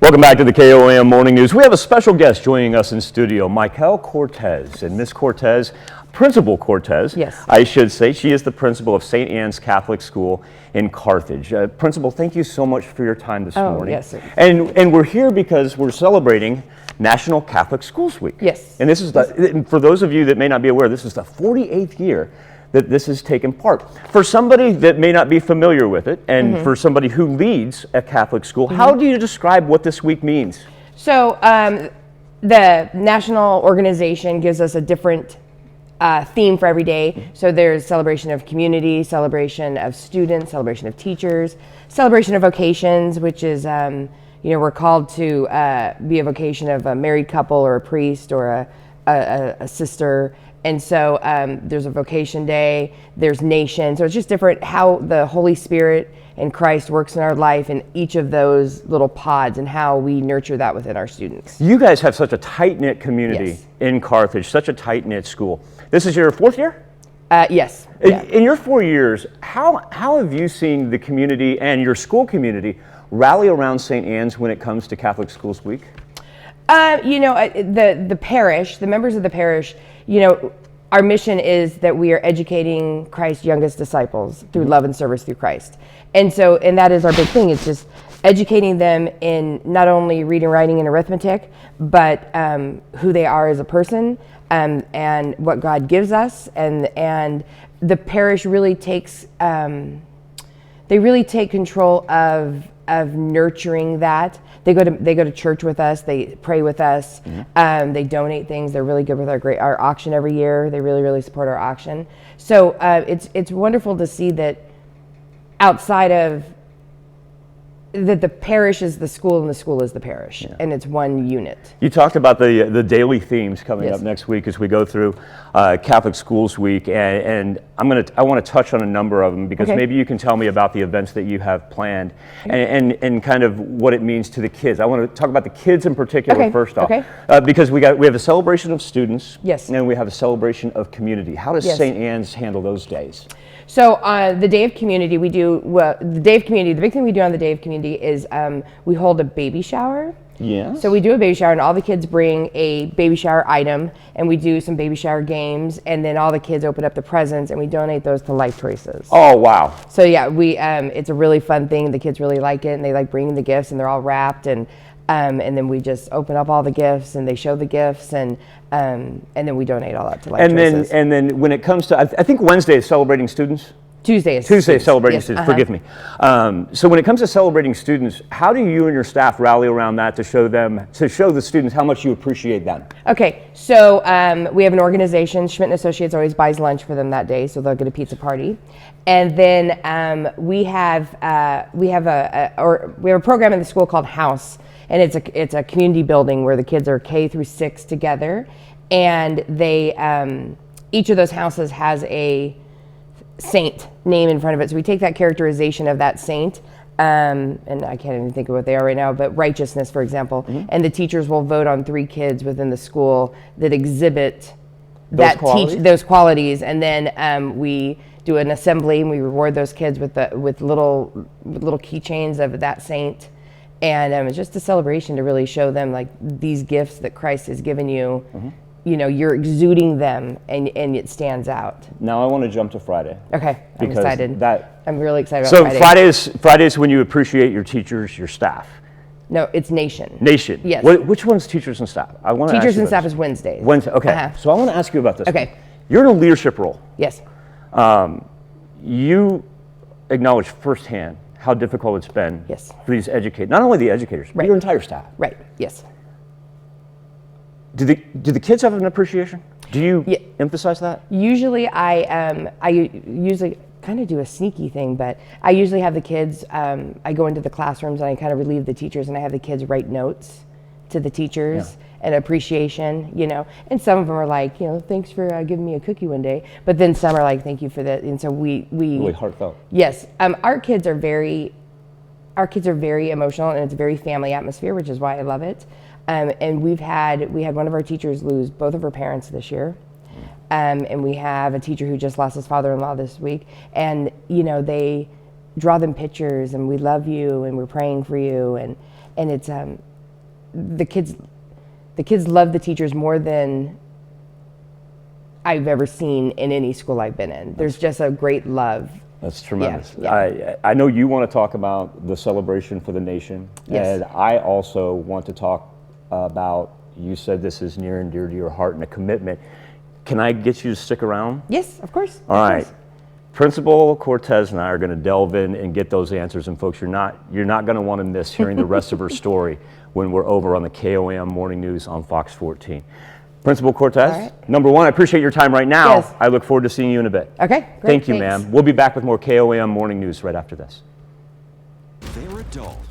Welcome back to the KOAM Morning News. We have a special guest joining us in studio, Mikelle Cortez. And Miss Cortez, Principal Cortez, yes, I should say, she is the principal of St. Anne's Catholic School in Carthage. Principal, thank you so much for your time this morning. Yes, sir. And we're here because we're celebrating National Catholic Schools Week. Yes. And this is, for those of you that may not be aware, this is the 48th year that this has taken part. For somebody that may not be familiar with it, and for somebody who leads a Catholic school, how do you describe what this week means? So the national organization gives us a different theme for every day. So there's celebration of community, celebration of students, celebration of teachers, celebration of vocations, which is, we're called to be a vocation of a married couple or a priest or a sister. And so there's a vocation day, there's nation. So it's just different how the Holy Spirit and Christ works in our life in each of those little pods and how we nurture that within our students. You guys have such a tight-knit community in Carthage, such a tight-knit school. This is your fourth year? Yes. In your 4 years, how have you seen the community and your school community rally around St. Anne's when it comes to Catholic Schools Week? The parish, the members of the parish, our mission is that we are educating Christ's youngest disciples through love and service through Christ. And that is our big thing. It's just educating them in not only reading, writing, and arithmetic, but who they are as a person, and what God gives us. And the parish really takes, they really take control of nurturing that. They go to church with us. They pray with us. They donate things. They're really good with our auction every year. They really support our auction. So it's wonderful to see that outside of that the parish is the school and the school is the parish, and it's one unit. You talked about the daily themes coming up next week as we go through Catholic Schools Week, and I want to touch on a number of them because maybe you can tell me about the events that you have planned and kind of what it means to the kids. I want to talk about the kids in particular first off, because we have a celebration of students, and we have a celebration of community. How does St. Anne's handle those days? So the Day of Community, the big thing we do on the Day of Community is we hold a baby shower. Yes. So we do a baby shower, and all the kids bring a baby shower item, and we do some baby shower games, and then all the kids open up the presents, and we donate those to Life Choices. Oh, wow. So yeah, it's a really fun thing. The kids really like it, and they like bringing the gifts, and they're all wrapped, and then we just open up all the gifts, and they show the gifts, and then we donate all that to Life Choices. And then when it comes to, I think Wednesday is celebrating students. Tuesday is celebrating students. Forgive me. So when it comes to celebrating students, how do you and your staff rally around that to show the students how much you appreciate them? Okay, so we have an organization. Schmidt & Associates always buys lunch for them that day, so they'll get a pizza party. And then we have a program in the school called House, and it's a community building where the kids are K through 6 together, and they each of those houses has a saint name in front of it. So we take that characterization of that saint, and I can't even think of what they are right now, but righteousness, for example, and the teachers will vote on 3 kids within the school that exhibit those qualities, and then we do an assembly and we reward those kids with little keychains of that saint, and it's just a celebration to really show them like these gifts that Christ has given you. You're exuding them, and it stands out. Now I want to jump to Friday. Okay, I'm excited. I'm really excited about Friday. So Friday's when you appreciate your teachers, your staff. No, it's Nation. Nation. Yes. Which one's teachers and staff? I want to Teachers and staff is Wednesdays. Wednesday. Okay. So I want to ask you about this. Okay. You're in a leadership role. Yes. You acknowledge firsthand how difficult it's been for these educators, not only the educators, but your entire staff. Right. Yes. Do the kids have an appreciation? Do you emphasize that? Usually I usually kind of do a sneaky thing, but I usually have the kids, I go into the classrooms and I kind of relieve the teachers, and I have the kids write notes to the teachers and appreciation, and some of them are like, thanks for giving me a cookie one day, but then some are like, thank you for that. And so we really heartfelt. Yes. Our kids are very emotional, and it's a very family atmosphere, which is why I love it. And we had one of our teachers lose both of her parents this year. And we have a teacher who just lost his father-in-law this week. And, they draw them pictures, and we love you, and we're praying for you. And it's the kids love the teachers more than I've ever seen in any school I've been in. There's just a great love. That's tremendous. Yeah. I know you want to talk about the celebration for the nation. Yes. And I also want to talk about, you said this is near and dear to your heart and a commitment. Can I get you to stick around? Yes, of course. All right. Principal Cortez and I are going to delve in and get those answers. And folks, you're not going to want to miss hearing the rest of her story when we're over on the KOM Morning News on Fox 14. Principal Cortez, right. Number one, I appreciate your time right now. Yes. I look forward to seeing you in a bit. Okay, great. Thank you, Thanks. ma'am. We'll be back with more KOM Morning News right after this. They're adults.